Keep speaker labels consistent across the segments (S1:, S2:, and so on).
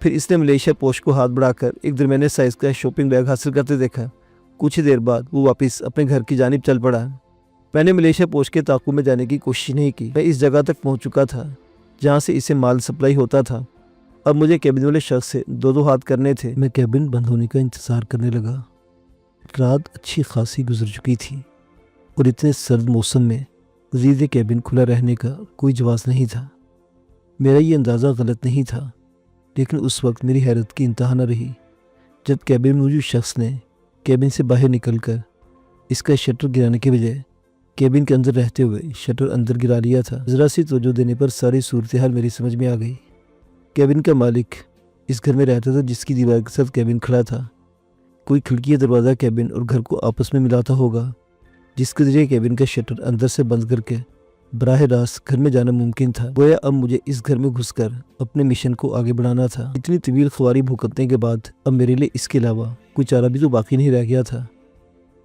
S1: پھر اس نے Malaysia post کو ہاتھ بڑھا کر ایک درمیانے سائز کا شاپنگ بیگ حاصل کرتے دیکھا۔ کچھ ہی دیر بعد وہ واپس اپنے گھر کی جانب چل پڑا۔ میں نے ملیشیا پوسٹ کے تعاقب میں جانے کی کوشش نہیں کی۔ میں اس جگہ تک پہنچ چکا تھا جہاں سے اسے مال سپلائی ہوتا تھا۔ اب مجھے کیبن والے شخص سے دو ہاتھ کرنے تھے۔ میں کیبن بند ہونے کا انتظار کرنے لگا۔ رات اچھی خاصی گزر چکی تھی اور اتنے سرد موسم میں مزید کیبن کھلا رہنے کا کوئی جواز نہیں تھا۔ میرا یہ اندازہ غلط نہیں تھا، لیکن اس وقت میری حیرت کی انتہا نہ رہی جب کیبن میں موجود شخص نے کیبن سے باہر نکل کر اس کا شٹر گرانے کے بجائے کیبن کے اندر رہتے ہوئے شٹر اندر گرا لیا تھا۔ ذرا سی توجہ دینے پر ساری صورتحال میری سمجھ میں آ گئی۔ کیبن کا مالک اس گھر میں رہتا تھا جس کی دیوار کے ساتھ کیبن کھڑا تھا۔ کوئی کھڑکی یا دروازہ کیبن اور گھر کو آپس میں ملاتا ہوگا، جس کے ذریعے کیبن کا شٹر اندر سے بند کر کے براہ راست گھر میں جانا ممکن تھا۔ گویا اب مجھے اس گھر میں گھس کر اپنے مشن کو آگے بڑھانا تھا۔ اتنی طویل خواری بھگتنے کے بعد اب میرے لیے اس کے علاوہ کوئی چارہ بھی تو باقی نہیں رہ گیا تھا۔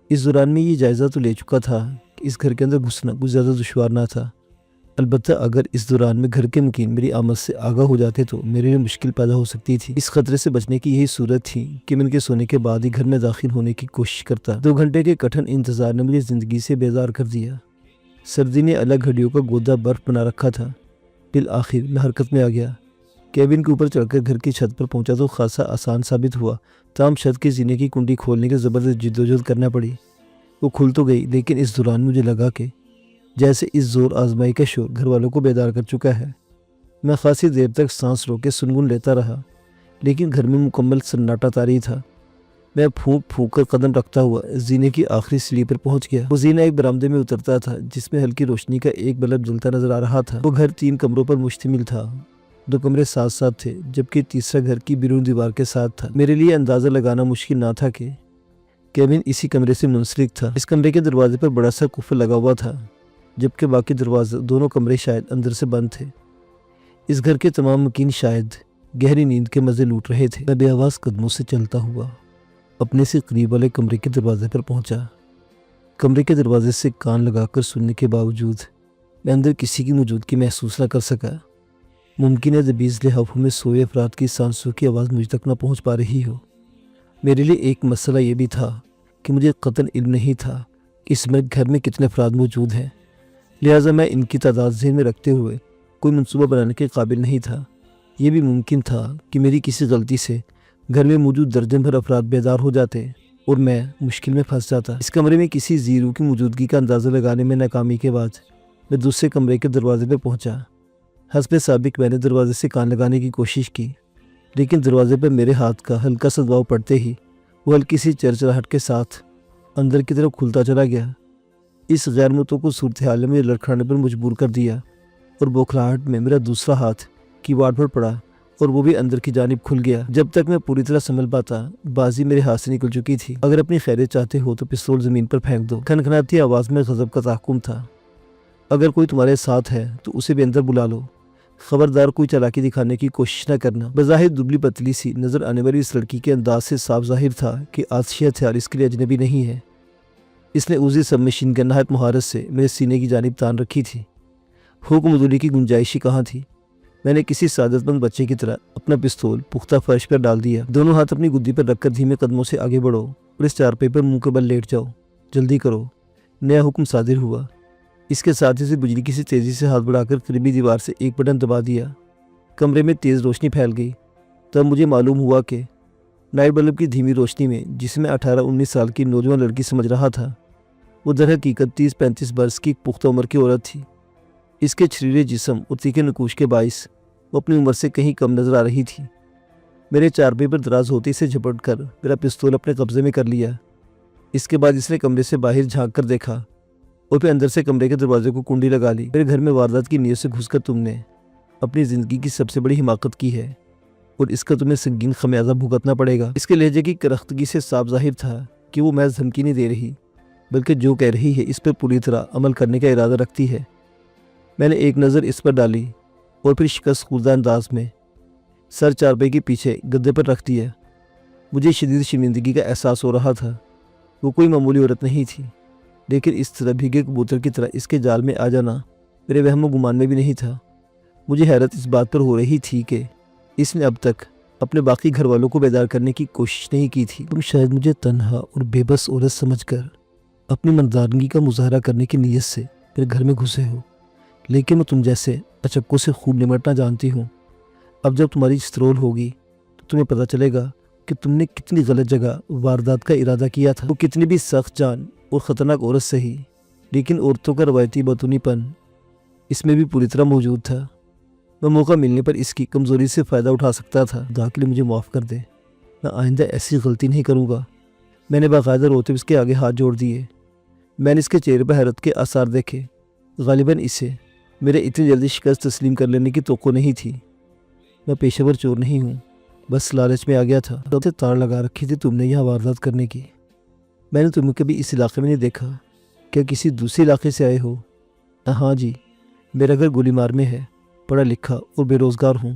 S1: اس دوران میں یہ جائزہ تو لے چکا تھا کہ اس گھر کے اندر گھسنا کچھ زیادہ دشوار نہ تھا، البتہ اگر اس دوران میں گھر کے مکین میری آمد سے آگاہ ہو جاتے تو میرے لیے مشکل پیدا ہو سکتی تھی۔ اس خطرے سے بچنے کی یہی صورت تھی کہ میں ان کے سونے کے بعد ہی گھر میں داخل ہونے کی کوشش کرتا۔ 2 گھنٹے کے کٹھن انتظار نے مجھے زندگی سے بیزار کر دیا۔ سردی نے الگ ہڈیوں کا گودا برف بنا رکھا تھا۔ بالآخر میں حرکت میں آ گیا۔ کیبن کے اوپر چڑھ کر گھر کی چھت پر پہنچا تو خاصا آسان ثابت ہوا، تاہم چھت کے زینے کی کنڈی کھولنے کے زبردست جدوجہد کرنا پڑی۔ وہ کھل تو گئی، لیکن اس دوران مجھے لگا کہ جیسے اس زور آزمائی کا شور گھر والوں کو بیدار کر چکا ہے۔ میں خاصی دیر تک سانس روکے سنگن لیتا رہا، لیکن گھر میں مکمل سناٹا طاری تھا۔ میں پھونک پھونک کر قدم رکھتا ہوا زینے کی آخری سیڑھی پر پہنچ گیا۔ وہ زینہ ایک برآمدے میں اترتا تھا جس میں ہلکی روشنی کا ایک بلب جلتا نظر آ رہا تھا۔ وہ گھر 3 کمروں پر مشتمل تھا۔ 2 کمرے ساتھ ساتھ تھے، جبکہ تیسرا گھر کی بیرون دیوار کے ساتھ تھا۔ میرے لیے اندازہ لگانا مشکل نہ تھا کہ کیبن اسی کمرے سے منسلک تھا۔ اس کمرے کے دروازے پر بڑا سا قفل لگا ہوا تھا، جبکہ باقی دروازے دونوں کمرے شاید اندر سے بند تھے۔ اس گھر کے تمام مکین شاید گہری نیند کے مزے لوٹ رہے تھے۔ میں بے آواز قدموں سے چلتا ہوا اپنے سے قریب والے کمرے کے دروازے پر پہنچا۔ کمرے کے دروازے سے کان لگا کر سننے کے باوجود میں اندر کسی کی موجودگی محسوس نہ کر سکا۔ ممکن ہے دبیز لحافوں میں سوئے افراد کی سانسوں کی آواز مجھ تک نہ پہنچ پا رہی ہو۔ میرے لیے ایک مسئلہ یہ بھی تھا کہ مجھے قطعاً علم نہیں تھا کہ اس وقت گھر میں کتنے افراد موجود ہیں، لہٰذا میں ان کی تعداد ذہن میں رکھتے ہوئے کوئی منصوبہ بنانے کے قابل نہیں تھا۔ یہ بھی ممکن تھا کہ میری کسی غلطی سے گھر میں موجود درجن بھر افراد بیدار ہو جاتے اور میں مشکل میں پھنس جاتا۔ اس کمرے میں کسی زیرو کی موجودگی کا اندازہ لگانے میں ناکامی کے بعد میں دوسرے کمرے کے دروازے پر پہنچا۔ حسب سابق میں نے دروازے سے کان لگانے کی کوشش کی، لیکن دروازے پر میرے ہاتھ کا ہلکا سا دباؤ پڑتے ہی وہ ہلکی سی چرچراہٹ کے ساتھ اندر کی طرف کھلتا چلا گیا۔ اس غیر متوقع صورتحال نے مجھے لڑکھڑانے پر مجبور کر دیا اور بوکھلاہٹ میں میرا دوسرا ہاتھ کی بورڈ پر پڑا اور وہ بھی اندر کی جانب کھل گیا۔ جب تک میں پوری طرح سنبھل پاتا بازی میرے ہاتھ سے نکل چکی تھی۔ اگر اپنی خیریت چاہتے ہو تو پستول زمین پر پھینک دو، کھنکھناتی آواز میں غضب کا تحکم تھا۔ اگر کوئی تمہارے ساتھ ہے تو اسے بھی اندر بلا لو، خبردار کوئی چالاکی دکھانے کی کوشش نہ کرنا۔ بظاہر دبلی پتلی سی نظر آنے والی اس لڑکی کے انداز سے صاف ظاہر تھا کہ آتشی ہتھیار اس کے لیے اجنبی نہیں ہے۔ اس نے اوزی سب مشین گن نہایت مہارت سے میرے سینے کی جانب تان رکھی تھی۔ حکم عدولی کی گنجائش ہی کہاں تھی۔ میں نے کسی سعادت مند بچے کی طرح اپنا پستول پختہ فرش پر ڈال دیا۔ دونوں ہاتھ اپنی گدی پر رکھ کر دھیمے قدموں سے آگے بڑھو اور اس چارپائی پر منہ کے بل لیٹ جاؤ، جلدی کرو۔ نیا حکم صادر ہوا۔ اس کے ساتھ ہی بجلی کسی تیزی سے ہاتھ بڑھا کر قریبی دیوار سے ایک بٹن دبا دیا۔ کمرے میں تیز روشنی پھیل گئی۔ تب مجھے معلوم ہوا کہ نائٹ بلب کی دھیمی روشنی میں جسے میں 18-19 سال کی نوجوان لڑکی سمجھ رہا تھا، وہ در حقیقت 30-35 برس کی پختہ عمر کی عورت تھی۔ اس کے چھریرے جسم اور تیکھے نقوش کے باعث وہ اپنی عمر سے کہیں کم نظر آ رہی تھی۔ میرے چارپائی پر دراز ہوتے سے جھپٹ کر میرا پستول اپنے قبضے میں کر لیا۔ اس کے بعد اس نے کمرے سے باہر جھانک کر دیکھا اور پھر اندر سے کمرے کے دروازے کو کنڈی لگا لی۔ میرے گھر میں واردات کی نیت سے گھس کر تم نے اپنی زندگی کی سب سے بڑی حماقت کی ہے اور اس کا تمہیں سنگین خمیازہ بھگتنا پڑے گا۔ اس کے لہجے کی کرختگی سے صاف ظاہر تھا کہ وہ محض دھمکی نہیں دے رہی، بلکہ جو کہہ رہی ہے اس پر پوری طرح عمل کرنے کا ارادہ رکھتی ہے۔ میں نے ایک نظر اس پر ڈالی اور پھر شکست خوردہ انداز میں سر چارپائی کے پیچھے گدے پر رکھ دیا۔ مجھے شدید شرمندگی کا احساس ہو رہا تھا۔ وہ کوئی معمولی عورت نہیں تھی، لیکن اس طرح بھیگے کبوتر کی طرح اس کے جال میں آ جانا میرے وہم و گمان میں بھی نہیں تھا۔ مجھے حیرت اس بات پر ہو رہی تھی کہ اس نے اب تک اپنے باقی گھر والوں کو بیدار کرنے کی کوشش نہیں کی تھی۔ تم شاید مجھے تنہا اور بے بس عورت سمجھ کر اپنی مردانگی کا مظاہرہ کرنے کی نیت سے میرے گھر میں گھسے ہو، لیکن میں تم جیسے اچکوں سے خوب نمٹنا جانتی ہوں۔ اب جب تمہاری اسٹرول ہوگی تو تمہیں پتہ چلے گا کہ تم نے کتنی غلط جگہ واردات کا ارادہ کیا تھا۔ وہ کتنی بھی سخت جان اور خطرناک عورت سہی، لیکن عورتوں کا روایتی بطونی پن اس میں بھی پوری طرح موجود تھا۔ میں موقع ملنے پر اس کی کمزوری سے فائدہ اٹھا سکتا تھا۔ خدا کے لیے مجھے معاف کر دے، میں آئندہ ایسی غلطی نہیں کروں گا۔ میں نے باقاعدہ روتے ہوئے اس کے آگے ہاتھ جوڑ دیے۔ میں نے اس کے چہرے پر حیرت کے آثار دیکھے۔ غالباً اسے میرے اتنی جلدی شکست تسلیم کر لینے کی توقع نہیں تھی۔ میں پیشہ ور چور نہیں ہوں، بس لالچ میں آ گیا تھا۔ تب سے تار لگا رکھی تھی تم نے یہاں واردات کرنے کی۔ میں نے تمہیں کبھی اس علاقے میں نہیں دیکھا۔ کیا کسی دوسرے علاقے سے آئے ہو؟ ہاں جی، میرا گھر گولی مار میں ہے، پڑھا لکھا اور بے روزگار ہوں۔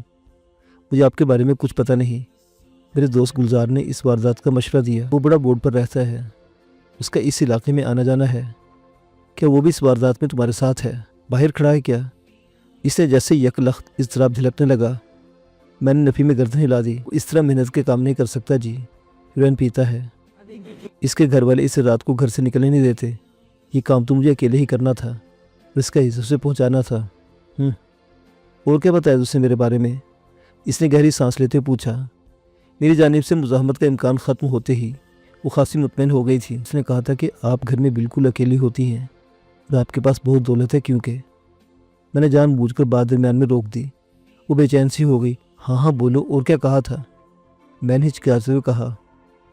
S1: مجھے آپ کے بارے میں کچھ پتہ نہیں۔ میرے دوست گلزار نے اس واردات کا مشورہ دیا۔ وہ بڑا بورڈ پر رہتا ہے، اس کا اس علاقے میں آنا جانا ہے۔ کیا وہ بھی اس واردات میں تمہارے ساتھ ہے؟ باہر کھڑا ہے کیا؟ اس نے جیسے یک لخت اضطراب جھلکنے لگا۔ میں نے نفی میں گردن ہلا دی۔ اس طرح محنت کے کام نہیں کر سکتا جی، ہیروئن پیتا ہے۔ اس کے گھر والے اسے رات کو گھر سے نکلنے نہیں دیتے۔ یہ کام تو مجھے اکیلے ہی کرنا تھا اور اس کا حصہ اسے پہنچانا تھا۔ اور کیا بتایا اسے میرے بارے میں؟ اس نے گہری سانس لیتے پوچھا۔ میری جانب سے مزاحمت کا امکان ختم ہوتے ہی وہ خاصی مطمئن ہو گئی تھی۔ اس نے کہا تھا کہ آپ گھر میں بالکل اکیلی ہوتی ہیں اور آپ کے پاس بہت دولت ہے کیونکہ میں نے جان بوجھ کر بات درمیان میں روک دی۔ وہ بے چین سی ہو گئی۔ ہاں بولو، اور کیا کہا تھا؟ میں نے ہچکچاتے ہوئے کہا۔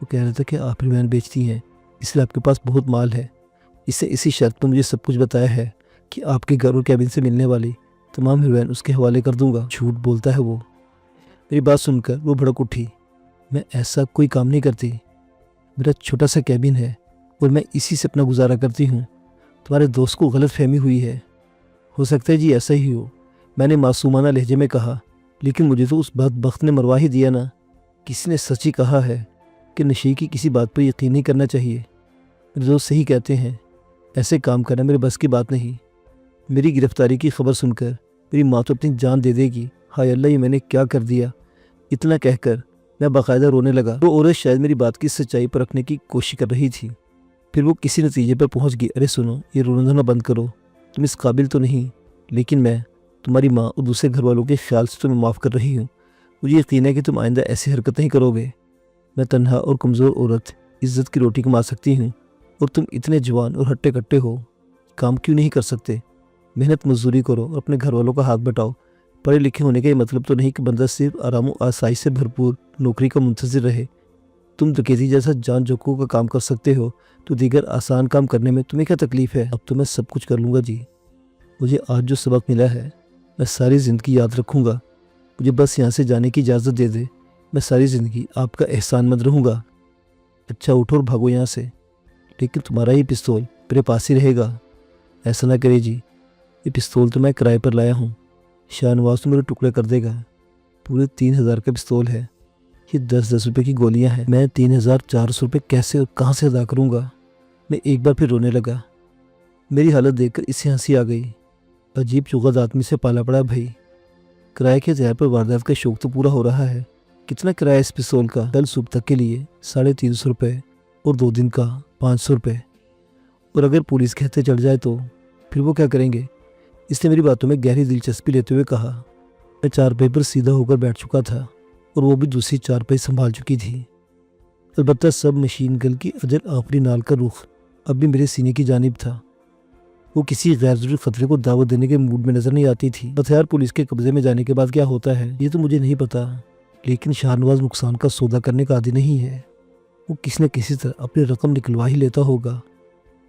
S1: وہ کہہ رہا تھا کہ آپ ہیروئن بیچتی ہیں، اس لیے آپ کے پاس بہت مال ہے۔ اس نے اسی شرط پر مجھے سب کچھ بتایا ہے کہ آپ کے گھر اور کیبن سے ملنے والی تمام ہیروئن اس کے حوالے کر دوں گا۔ جھوٹ بولتا ہے وہ۔ میری بات سن کر وہ بھڑک اٹھی۔ میں ایسا کوئی کام نہیں کرتی۔ میرا چھوٹا سا کیبن ہے اور میں اسی سے اپنا گزارا کرتی ہوں۔ تمہارے دوست کو غلط فہمی ہوئی ہے۔ ہو سکتا ہے جی ایسا ہی ہو، میں نے معصومانہ لہجے میں کہا، لیکن مجھے تو اس بدبخت نے مروا ہی دیا نا۔ کسی نے سچ ہی کہا ہے کہ نشے کی کسی بات پر یقین نہیں کرنا چاہیے۔ میرے دوست صحیح کہتے ہیں، ایسے کام کرنا میرے بس کی بات نہیں۔ میری گرفتاری کی خبر سن کر میری ماں تو اپنی جان دے دے گی۔ ہائے اللہ، یہ میں نے کیا کر دیا؟ اتنا کہہ کر میں باقاعدہ رونے لگا۔ وہ عورت شاید میری بات کی سچائی پرکھنے کی کوشش کر رہی تھی۔ پھر وہ کسی نتیجے پر پہنچ گئی۔ ارے سنو، یہ رونا دھونا بند کرو۔ تم اس قابل تو نہیں، لیکن میں تمہاری ماں اور دوسرے گھر والوں کے خیال سے تمہیں معاف کر رہی ہوں۔ مجھے یقین ہے کہ تم آئندہ ایسی حرکت نہیں کرو گے۔ میں تنہا اور کمزور عورت عزت کی روٹی کما سکتی ہوں، اور تم اتنے جوان اور ہٹے کٹے ہو، کام کیوں نہیں کر سکتے؟ محنت مزدوری کرو اور اپنے گھر والوں کا ہاتھ بٹاؤ۔ پڑھے لکھے ہونے کا یہ مطلب تو نہیں کہ بندہ صرف آرام و آسائش سے بھرپور نوکری کا منتظر رہے۔ تم ڈکیتی جیسا جان جوکوں کا کام کر سکتے ہو تو دیگر آسان کام کرنے میں تمہیں کیا تکلیف ہے؟ اب تو میں سب کچھ کر لوں گا جی۔ مجھے آج جو سبق ملا ہے میں ساری زندگی یاد رکھوں گا۔ مجھے بس یہاں سے جانے کی اجازت دے دے، میں ساری زندگی آپ کا احسان مند رہوں گا۔ اچھا اٹھو اور بھاگو یہاں سے، لیکن تمہارا یہ پستول میرے پاس ہی رہے گا۔ ایسا نہ کرے جی، یہ پستول تو میں کرائے پر لایا ہوں۔ شاہ نواز تو میرے ٹکڑے کر دے گا۔ پورے 3000 کا پستول ہے، یہ 10-10 روپے کی گولیاں ہیں۔ میں 3400 روپے کیسے اور کہاں سے ادا کروں گا؟ میں ایک بار پھر رونے لگا۔ میری حالت دیکھ کر اسے ہنسی آ گئی۔ عجیب چغد آدمی سے پالا پڑا بھائی۔ کرائے کے ہتھیار پر واردات کا شوق تو پورا ہو رہا ہے۔ کتنا کرایہ اس پستول کا؟ کل صبح تک کے لیے 350 روپے اور 2 دن کا 500 روپے۔ اور اگر پولیس کے ہاتھے چڑھ جائے تو پھر وہ کیا کریں گے؟ اس نے میری باتوں میں گہری دلچسپی لیتے ہوئے کہا۔ میں چارپائی پر سیدھا ہو کر بیٹھ چکا تھا اور وہ بھی دوسری چارپائی سنبھال چکی تھی۔ البتہ سب مشین گن کی اجل آخری نال کا رخ اب بھی میرے سینے کی جانب تھا۔ وہ کسی غیر ضروری خطرے کو دعوت دینے کے موڈ میں نظر نہیں آتی تھی۔ ہتھیار پولیس کے قبضے میں جانے کے بعد کیا ہوتا ہے یہ تو مجھے نہیں پتا، لیکن شاہ نواز نقصان کا سودا کرنے کا عادی نہیں ہے۔ وہ کسی نہ کسی طرح اپنی رقم نکلوا ہی لیتا ہوگا۔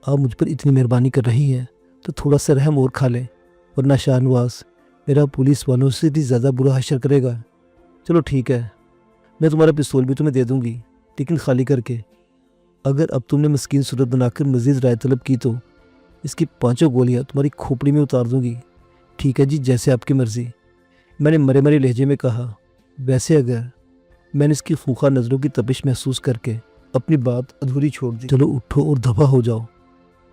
S1: آپ مجھ پر اتنی مہربانی کر رہی ہیں تو تھوڑا سا رحم اور کھا لیں، ورنہ شاہ نواز میرا پولیس والوں سے بھی زیادہ برا حشر کرے گا۔ چلو ٹھیک ہے، میں تمہارا پستول بھی تمہیں دے دوں گی، لیکن خالی کر کے۔ اگر اب تم نے مسکین صورت بنا کر مزید رائے طلب کی تو اس کی 5 گولیاں تمہاری کھوپڑی میں اتار دوں گی۔ ٹھیک ہے جی، جیسے آپ کی مرضی، میں نے مرے مرے لہجے میں کہا۔ ویسے اگر میں نے اس کی خونخوار نظروں کی تپش محسوس کر کے اپنی بات ادھوری چھوڑ دی۔ چلو اٹھو اور دفع ہو جاؤ۔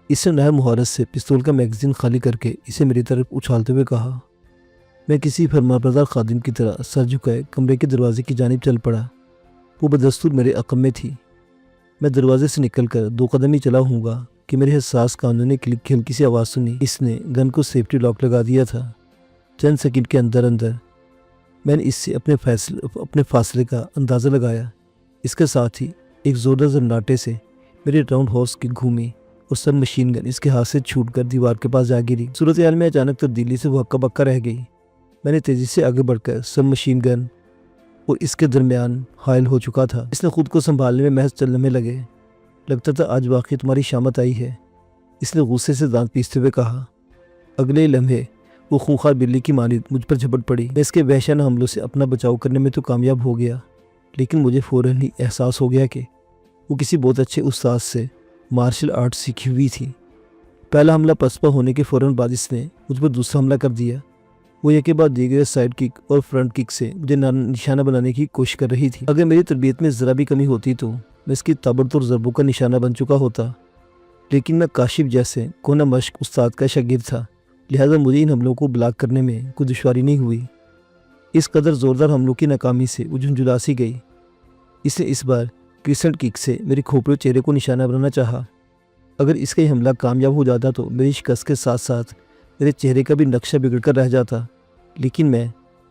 S1: اس نے نیا مہارت سے پستول کا میگزین خالی کر کے اسے میری طرف اچھالتے ہوئے کہا۔ میں کسی فرمانبردار خادم کی طرح سر جھکائے کمرے کے دروازے کی جانب چل پڑا۔ وہ بدستور میرے عقب میں تھی۔ میں دروازے سے نکل کر 2 قدم ہی چلا ہوں گا کہ میرے حساس کانوں نے کلک کی ہلکی سی آواز سنی۔ اس نے گن کو سیفٹی لاک لگا دیا تھا۔ چند سیکنڈ کے اندر میں نے اس سے اپنے فاصلے کا اندازہ لگایا۔ اس کے ساتھ ہی ایک زوردار سناٹے سے میرے راؤنڈ ہاؤس کی گھومی اور سب مشین گن اس کے ہاتھ سے چھوٹ کر دیوار کے پاس جا گری۔ صورتحال میں اچانک تبدیلی سے وہ ہکا بکا رہ گئی۔ میں نے تیزی سے آگے بڑھ کر سب مشین گن اور اس کے درمیان حائل ہو چکا تھا۔ اس نے خود کو سنبھالنے میں محض چند لمحے لگے۔ لگتا تھا آج واقعی تمہاری شامت آئی ہے، اس نے غصے سے دانت پیستے ہوئے کہا۔ اگلے لمحے وہ خونخوار بلی کی مانند مجھ پر جھپٹ پڑی۔ میں اس کے وحشیانہ حملوں سے اپنا بچاؤ کرنے میں تو کامیاب ہو گیا، لیکن مجھے فوراً ہی احساس ہو گیا کہ وہ کسی بہت اچھے استاد سے مارشل آرٹ سیکھی ہوئی تھی۔ پہلا حملہ پسپا ہونے کے فوراً بعد اس نے مجھ پر دوسرا حملہ کر دیا۔ وہ ایک کے بعد دیگر سائیڈ کک اور فرنٹ کک سے مجھے نشانہ بنانے کی کوشش کر رہی تھی۔ اگر میری تربیت میں ذرا بھی کمی ہوتی تو میں اس کی تابڑتوڑ ضربوں کا نشانہ بن چکا ہوتا، لیکن میں کاشف جیسے کونا مشق استاد کا شاگرد تھا، لہذا مجھے ان حملوں کو بلاک کرنے میں کوئی دشواری نہیں ہوئی۔ اس قدر زوردار حملوں کی ناکامی سے وہ جھنجھلا سی گئی۔ اس نے اس بار کرسنٹ کک سے میرے کھوپڑے چہرے کو نشانہ بنانا چاہا۔ اگر اس کا یہ حملہ کامیاب ہو جاتا تو میری شکست کے ساتھ ساتھ میرے چہرے کا بھی نقشہ بگڑ کر رہ جاتا، لیکن میں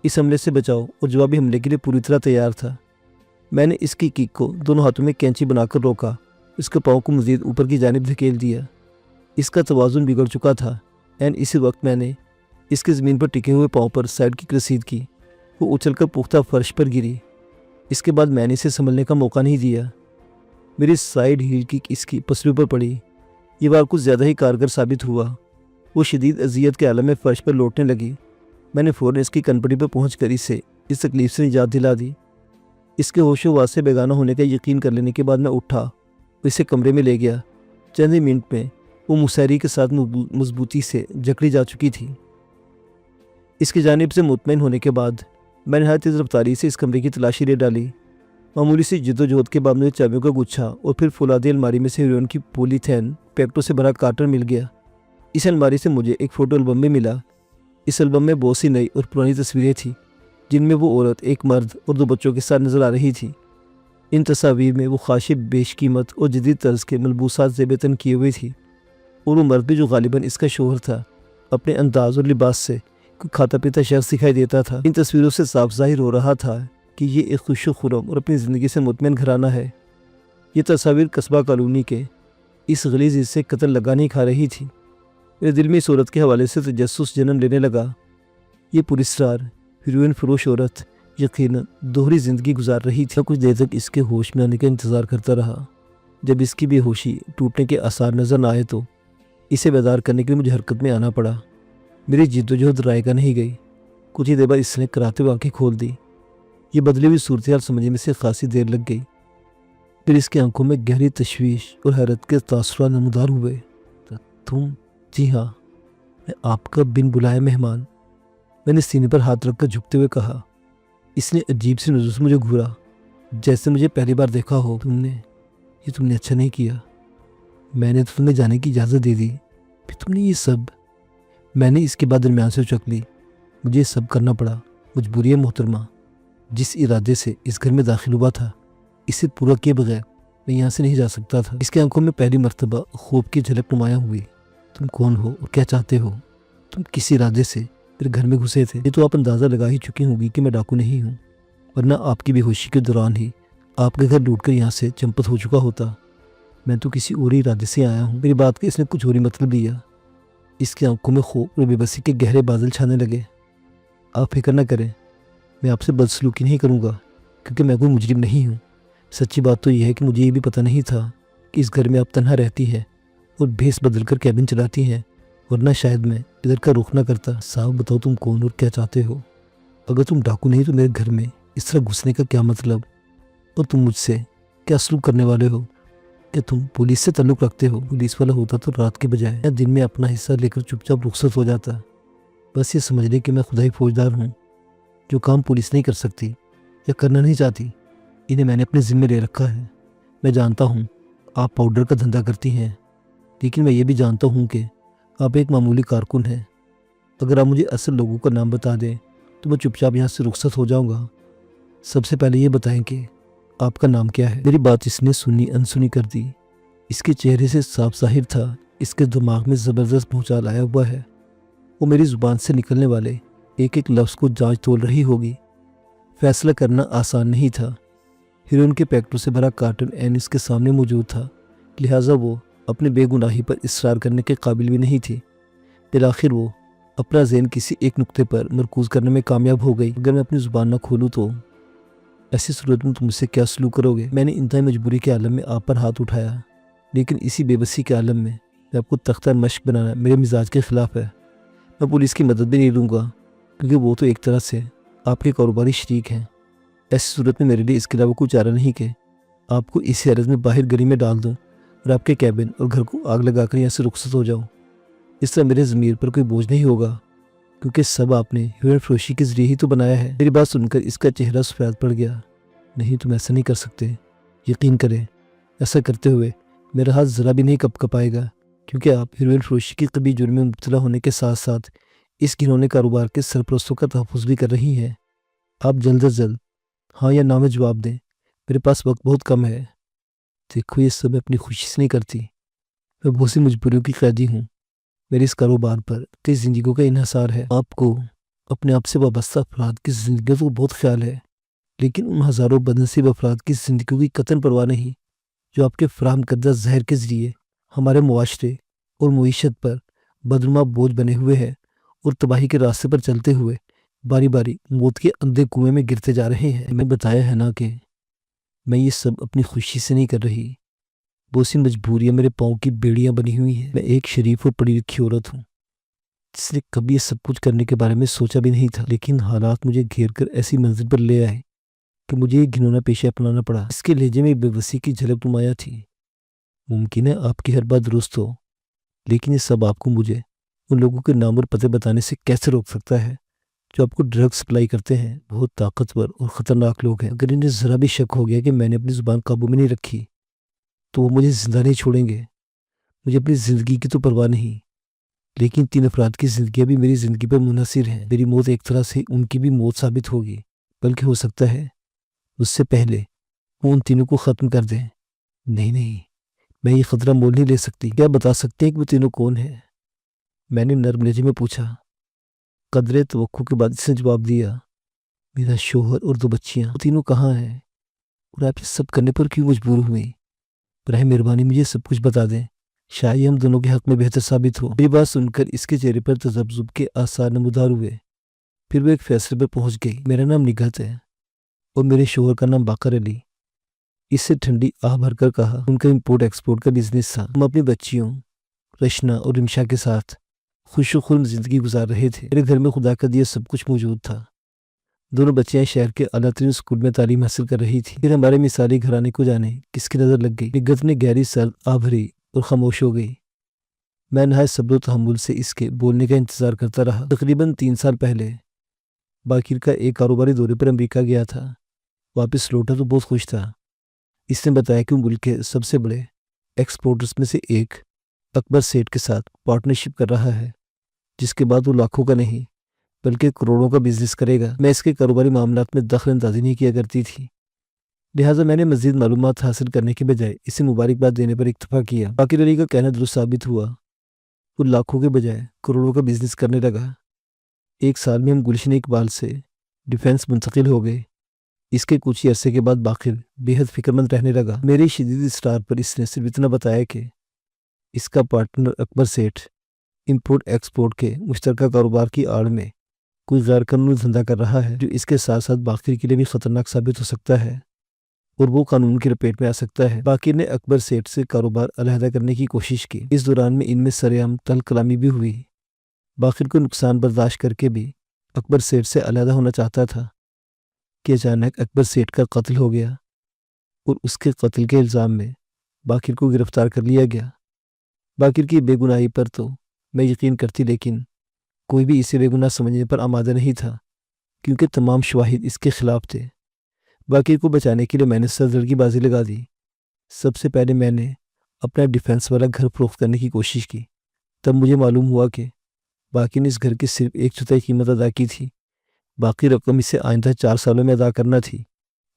S1: اس حملے سے بچاؤ اور جوابی حملے کے لیے پوری طرح تیار تھا۔ میں نے اس کی کک کو دونوں ہاتھوں میں کینچی بنا کر روکا، اس کے پاؤں کو مزید اوپر کی جانب دھکیل دیا۔ اس کا توازن بگڑ چکا تھا۔ اسی وقت میں نے اس کے زمین پر ٹکے ہوئے پاؤں پر سائیڈ کک رسید کی۔ وہ اچھل کر پختہ فرش پر گری۔ اس کے بعد میں نے اسے سنبھلنے کا موقع نہیں دیا۔ میری سائیڈ ہیل کک اس کی پسلیوں پر پڑی۔ یہ بار کچھ زیادہ ہی کارگر ثابت ہوا۔ وہ شدید اذیت کے عالم میں فرش پر لوٹنے لگی۔ میں نے فوراً اس کی کنپٹی پر پہنچ کر اسے اس تکلیف سے نجات دلا دی۔ اس کے ہوش و حواس سے بیگانہ ہونے کا یقین کر لینے کے بعد میں اٹھا اور اسے کمرے میں لے گیا۔ چند ہی منٹ میں وہ مسحری کے ساتھ مضبوطی سے جکڑی جا چکی تھی۔ اس کی جانب سے مطمئن ہونے کے بعد میں نے نہایت تیز رفتاری سے اس کمرے کی تلاشی لے ڈالی۔ معمولی سی جد و جہد کے بعد مجھے چابیوں کا گچھا اور پھر فولادی الماری میں سے ہیروئن کی پولی تھین پیکٹوں سے بھرا کارٹن مل گیا۔ اس الماری سے مجھے ایک فوٹو البم بھی ملا۔ اس البم میں بہت سی نئی اور پرانی تصویریں تھیں، جن میں وہ عورت ایک مرد اور 2 بچوں کے ساتھ نظر آ رہی تھی۔ ان تصاویر میں وہ خاشب بیش قیمت اور جدید طرز کے ملبوسات زیب تن کیے ہوئے تھی، اور وہ مرد بھی جو غالباً اس کا شوہر تھا اپنے انداز اور لباس سے کوئی کھاتا پیتا شخص دکھائی دیتا تھا۔ ان تصویروں سے صاف ظاہر ہو رہا تھا کہ یہ ایک خوش و خرم اور اپنی زندگی سے مطمئن گھرانہ ہے۔ یہ تصاویر قصبہ کالونی کے اس غلیظ حصے قتل لگا نہیں کھا رہی تھی۔ میرے دل میں اس عورت کے حوالے سے تجسس جنم لینے لگا۔ یہ پراسرار ہیروئن فروش عورت یقیناً دوہری زندگی گزار رہی تھی۔ کچھ دیر تک اس کے ہوش میں آنے کا انتظار کرتا رہا۔ جب اس کی بے ہوشی ٹوٹنے کے آثار نظر نہ آئے تو اسے بیدار کرنے کے لیے مجھے حرکت میں آنا پڑا۔ میری جد و جہد رائے گاہ نہیں گئی۔ کچھ ہی دیر بعد اس نے کراتے ہوئے آنکھیں کھول دی۔ یہ بدلی ہوئی صورتحال سمجھنے میں سے خاصی دیر لگ گئی۔ پھر اس کی آنکھوں میں گہری تشویش اور حیرت کے تاثرات نمودار ہوئے۔ تم؟ جی ہاں، میں آپ کا بن بلائے مہمان، میں نے سینے پر ہاتھ رکھ کر جھکتے ہوئے کہا۔ اس نے عجیب سی نظر سے مجھے گھورا، جیسے مجھے پہلی بار دیکھا ہو۔ تم نے اچھا نہیں کیا۔ میں نے تو تمہیں جانے کی اجازت دے دی، پھر تم نے یہ سب۔ میں نے اس کے بعد درمیان سے اچک لی۔ مجھے یہ سب کرنا پڑا، مجبوری ہے محترمہ۔ جس ارادے سے اس گھر میں داخل ہوا تھا، اسے پورا کیے بغیر میں یہاں سے نہیں جا سکتا تھا۔ اس کی آنکھوں میں پہلی مرتبہ خوف کی جھلک نمایاں ہوئی۔ تم کون ہو اور کیا چاہتے ہو؟ تم کس ارادے سے میرے گھر میں گھسے تھے؟ یہ تو آپ اندازہ لگا ہی چکی ہوگی کہ میں ڈاکو نہیں ہوں، ورنہ آپ کی بے ہوشی کے دوران ہی آپ کے گھر لوٹ کر یہاں سے چمپت ہو چکا ہوتا۔ میں تو کسی اور ارادے سے آیا ہوں۔ میری بات کا اس نے کچھ اور ہی مطلب لیا۔ اس کی آنکھوں میں خوف اور بے بسی کے گہرے بادل چھانے لگے۔ آپ فکر نہ کریں، میں آپ سے بدسلوکی نہیں کروں گا، کیونکہ میں کوئی مجرم نہیں ہوں۔ سچی بات تو یہ ہے کہ مجھے یہ بھی پتہ نہیں تھا کہ اس گھر میں آپ تنہا رہتی ہے اور بھیس بدل کر کیبن چلاتی ہیں، ورنہ شاید میں ادھر کا رخ نہ کرتا۔ صاحب بتاؤ تم کون اور کیا چاہتے ہو؟ اگر تم ڈاکو نہیں تو میرے گھر میں اس طرح گھسنے کا کیا مطلب؟ اور تم مجھ سے کیا سلوک کرنے والے ہو؟ کہ تم پولیس سے تعلق رکھتے ہو؟ پولیس والا ہوتا تو رات کے بجائے یا دن میں اپنا حصہ لے کر چپ چاپ رخصت ہو جاتا۔ بس یہ سمجھ لے کہ میں خدائی فوجدار ہوں۔ جو کام پولیس نہیں کر سکتی یا کرنا نہیں چاہتی، انہیں میں نے اپنے ذمے لے رکھا ہے۔ میں جانتا ہوں آپ پاؤڈر کا دھندا کرتی ہیں، لیکن میں یہ بھی جانتا ہوں کہ آپ ایک معمولی کارکن ہیں۔ اگر آپ مجھے اصل لوگوں کا نام بتا دیں تو میں چپ چاپ یہاں سے رخصت ہو جاؤں گا۔ سب سے پہلے یہ بتائیں کہ آپ کا نام کیا ہے؟ میری بات اس نے سنی انسنی کر دی۔ اس کے چہرے سے صاف ظاہر تھا اس کے دماغ میں زبردست بھونچال آیا ہوا ہے۔ وہ میری زبان سے نکلنے والے ایک ایک لفظ کو جانچ تول رہی ہوگی۔ فیصلہ کرنا آسان نہیں تھا۔ ہیروئن کے پیکٹوں سے بھرا کارٹن این اس کے سامنے موجود تھا، لہٰذا وہ اپنے بے گناہی پر اصرار کرنے کے قابل بھی نہیں تھی۔ بالآخر وہ اپنا ذہن کسی ایک نقطے پر مرکوز کرنے میں کامیاب ہو گئی۔ اگر میں اپنی زبان نہ کھولوں تو ایسی صورت میں تم مجھ سے کیا سلوک کرو گے؟ میں نے انتہائی مجبوری کے عالم میں آپ پر ہاتھ اٹھایا، لیکن اسی بے بسی کے عالم میں آپ کو تختہ مشق بنانا میرے مزاج کے خلاف ہے۔ میں پولیس کی مدد بھی نہیں لوں گا کیونکہ وہ تو ایک طرح سے آپ کے کاروباری شریک ہیں۔ ایسی صورت میں میرے لیے اس کے علاوہ کوئی چارہ نہیں کہ آپ کو اسی عرض میں باہر گلی میں ڈال دوں اور آپ کے کیبن اور گھر کو آگ لگا کر یہاں سے رخصت ہو جاؤں۔ اس طرح میرے ضمیر پر کوئی بوجھ نہیں ہوگا کیونکہ سب آپ نے ہیروئن فروشی کے ذریعے ہی تو بنایا ہے۔ میری بات سن کر اس کا چہرہ سفید پڑ گیا۔ نہیں، تم ایسا نہیں کر سکتے، یقین کریں۔ ایسا کرتے ہوئے میرا ہاتھ ذرا بھی نہیں کپ کپائے گا کیونکہ آپ ہیروئن فروشی کی قبیح جرم میں مبتلا ہونے کے ساتھ ساتھ اس گھنونے کاروبار کے سرپرستوں کا تحفظ بھی کر رہی ہیں۔ آپ جلد از جلد ہاں یا نہ میں جواب دیں، میرے پاس وقت بہت کم ہے۔ دیکھو، یہ سب میں اپنی خوشی سے نہیں کرتی، میں بہت سی مجبوریوں کی قیدی ہوں۔ میرے اس کاروبار پر کئی زندگیوں کا انحصار ہے۔ آپ کو اپنے آپ سے وابستہ افراد کی زندگیوں کو بہت خیال ہے، لیکن ان ہزاروں بدنصیب افراد کی زندگیوں کی قطعاً پرواہ نہیں جو آپ کے فراہم کردہ زہر کے ذریعے ہمارے معاشرے اور معیشت پر بدنما بوجھ بنے ہوئے ہیں اور تباہی کے راستے پر چلتے ہوئے باری باری موت کے اندھے کنویں میں گرتے جا رہے ہیں۔ میں بتایا ہے نا کہ میں یہ سب اپنی خوشی سے نہیں کر رہی۔ بہت سی مجبوریاں میرے پاؤں کی بیڑیاں بنی ہوئی ہیں۔ میں ایک شریف اور پڑھی لکھی عورت ہوں جس نے کبھی یہ سب کچھ کرنے کے بارے میں سوچا بھی نہیں تھا، لیکن حالات مجھے گھیر کر ایسی منزل پر لے آئے کہ مجھے یہ گھنونا پیشہ اپنانا پڑا۔ اس کے لہجے میں بے بسی کی جھلک نمایاں تھی۔ ممکن ہے آپ کی ہر بات درست ہو، لیکن یہ سب آپ کو مجھے ان لوگوں کے نام اور پتے بتانے سے کیسے روک سکتا ہے جو آپ کو ڈرگ سپلائی کرتے ہیں؟ بہت طاقتور اور خطرناک لوگ ہیں۔ اگر انہیں ذرا بھی شک ہو گیا کہ میں نے اپنی زبان قابو میں نہیں رکھی تو وہ مجھے زندہ نہیں چھوڑیں گے۔ مجھے اپنی زندگی کی تو پرواہ نہیں، لیکن 3 افراد کی زندگیاں بھی میری زندگی پر منحصر ہیں۔ میری موت ایک طرح سے ان کی بھی موت ثابت ہوگی، بلکہ ہو سکتا ہے اس سے پہلے وہ ان تینوں کو ختم کر دیں۔ نہیں، میں یہ خطرہ مول نہیں لے سکتی۔ کیا بتا سکتے ہیں کہ وہ تینوں کون ہیں؟ میں نے نرم لہجے میں پوچھا۔ قدرے توقع کے بعد اس نے جواب دیا، میرا شوہر اور 2 بچیاں۔ وہ تینوں کہاں ہیں اور آپ یہ سب کرنے پر کیوں مجبور ہوئی؟ براہ مہربانی مجھے سب کچھ بتا دیں، شاید ہم دونوں کے حق میں بہتر ثابت ہو۔ میری بات سن کر اس کے چہرے پر تذبذب کے آثار نمودار ہوئے۔ پھر وہ ایک فیصلے پر پہنچ گئی۔ میرا نام نگہت ہے اور میرے شوہر کا نام باقر علی۔ اس سے ٹھنڈی آہ بھر کر کہا۔ ان کا امپورٹ ایکسپورٹ کا بزنس تھا۔ ہم اپنی بچیوں رشنا اور رمشا کے ساتھ خوش و خرم زندگی گزار رہے تھے۔ میرے گھر میں خدا کا دیا سب کچھ موجود تھا۔ دونوں بچیاں شہر کے اعلیٰ ترین اسکول میں تعلیم حاصل کر رہی تھیں۔ پھر ہمارے مثالی گھرانے کو جانے کس کی نظر لگ گئی۔ نگہت نے گہری سرد آہ بھری اور خاموش ہو گئی۔ میں نہایت صبر و تحمل سے اس کے بولنے کا انتظار کرتا رہا۔ تقریباً 3 سال پہلے باقر کا ایک کاروباری دورے پر امریکہ گیا تھا۔ واپس لوٹا تو بہت خوش تھا۔ اس نے بتایا کہ وہ ملک کے سب سے بڑے ایکسپورٹرز میں سے ایک اکبر سیٹھ کے ساتھ پارٹنرشپ کر رہا ہے، جس کے بعد وہ لاکھوں کا نہیں بلکہ کروڑوں کا بزنس کرے گا۔ میں اس کے کاروباری معاملات میں دخل اندازی نہیں کیا کرتی تھی، لہٰذا میں نے مزید معلومات حاصل کرنے کے بجائے اسے مبارکباد دینے پر اکتفا کیا۔ باقر علی کا کہنا درست ثابت ہوا۔ وہ لاکھوں کے بجائے کروڑوں کا بزنس کرنے لگا۔ 1 سال میں ہم گلشن اقبال سے ڈیفینس منتقل ہو گئے۔ اس کے کچھ ہی عرصے کے بعد باقر بے حد فکر مند رہنے لگا۔ میرے شدید اصرار پر اس نے صرف اتنا بتایا کہ اس کا پارٹنر اکبر سیٹھ امپورٹ ایکسپورٹ کے مشترکہ کاروبار کی آڑ میں کوئی غیر قانونی دھندا کر رہا ہے جو اس کے ساتھ ساتھ باقر کے لیے بھی خطرناک ثابت ہو سکتا ہے اور وہ قانون کی لپیٹ میں آ سکتا ہے۔ باقر نے اکبر سیٹھ سے کاروبار علیحدہ کرنے کی کوشش کی۔ اس دوران میں ان میں سرعام تل کلامی بھی ہوئی۔ باقر کو نقصان برداشت کر کے بھی اکبر سیٹھ سے علیحدہ ہونا چاہتا تھا کہ اچانک اکبر سیٹھ کا قتل ہو گیا اور اس کے قتل کے الزام میں باقر کو گرفتار کر لیا گیا۔ باقر کی بے گناہی پر تو میں یقین کرتی، لیکن کوئی بھی اسے بے گناہ سمجھنے پر آمادہ نہیں تھا کیونکہ تمام شواہد اس کے خلاف تھے۔ باقر کو بچانے کے لیے میں نے سرزر کی بازی لگا دی۔ سب سے پہلے میں نے اپنا ڈیفینس والا گھر فروخت کرنے کی کوشش کی۔ تب مجھے معلوم ہوا کہ باقی نے اس گھر کی صرف 1/4 قیمت ادا کی تھی، باقی رقم اسے آئندہ 4 سالوں میں ادا کرنا تھی،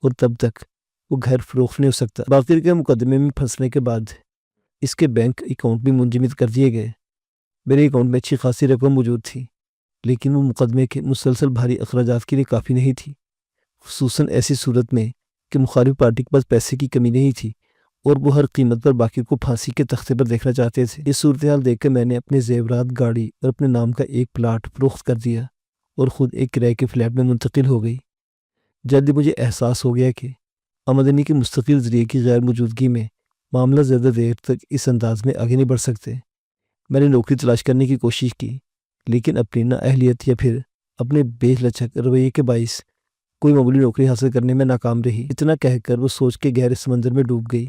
S1: اور تب تک وہ گھر فروخت نہیں ہو سکتا۔ باقر کے مقدمے میں پھنسنے کے بعد اس کے بینک اکاؤنٹ بھی منجمد کر دیے گئے۔ میرے اکاؤنٹ میں اچھی خاصی رقم موجود تھی، لیکن وہ مقدمے کے مسلسل بھاری اخراجات کے لیے کافی نہیں تھی، خصوصاً ایسی صورت میں کہ مخالف پارٹی کے پاس پیسے کی کمی نہیں تھی اور وہ ہر قیمت پر باقر کو پھانسی کے تختے پر دیکھنا چاہتے تھے۔ یہ صورتحال دیکھ کر میں نے اپنے زیورات، گاڑی اور اپنے نام کا ایک پلاٹ فروخت کر دیا اور خود ایک کرائے کے فلیٹ میں منتقل ہو گئی۔ جلد ہی مجھے احساس ہو گیا کہ آمدنی کے مستقل ذریعے کی غیر موجودگی میں معاملہ زیادہ دیر تک اس انداز میں آگے نہیں بڑھ سکتے۔ میں نے نوکری تلاش کرنے کی کوشش کی، لیکن اپنی نااہلیت یا پھر اپنے بے لچک رویے کے باعث کوئی معمولی نوکری حاصل کرنے میں ناکام رہی۔ اتنا کہہ کر وہ سوچ کے گہرے سمندر میں ڈوب گئی۔